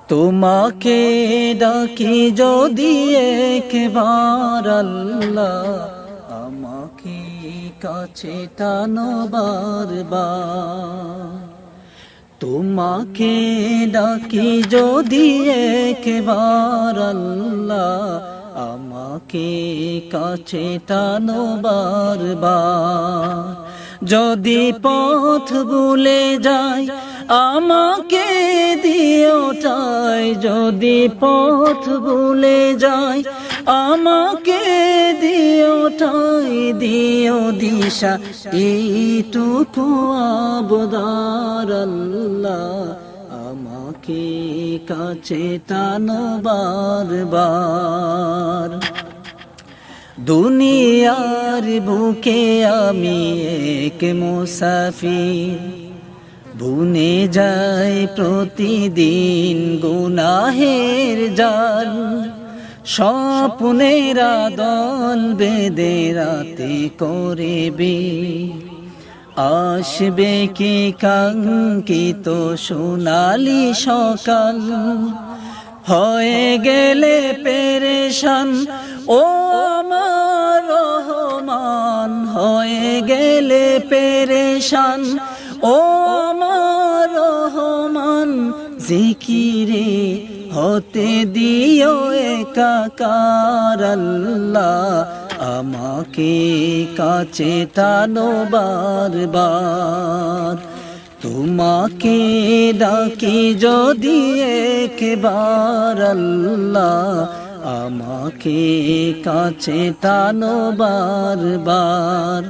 তোমাকে ডাকি যদি একবার আল্লাহ, আমাকে কাছে টানো বারবার। তোমাকে ডাকি যদি একবার আল্লাহ, আমাকে কাছে টানো বারবার। যদি পথ ভুলে যাই আমাকে দিও ঠাই, যদি পথ ভুলে যাই আমাকে দিও ঠাই, দিও দিশা এইটুকু আবদার আল্লাহ, আমাকে কাছে টানো বারবার। দুনিয়ার বুকে আমি এক মুসাফির, বুনে যাই প্রতিদিন গুনাহের জাল। স্বপ্নের দল বেঁধে রাতে করবে, আসবে কি কাঙ্ক্ষিত সোনালি সকাল। হয়ে গেলে পেরেশান ও আমার রহমান, হয়ে গেলে পেরেশান ও আমার রহমান। জিকিরে হতে দিও একাকার আল্লাহ, আমাকে কাছে টানো বারবার। তোমাকে ডাকি যদি একবার আল্লাহ, আমাকে কাছে টানো বারবার।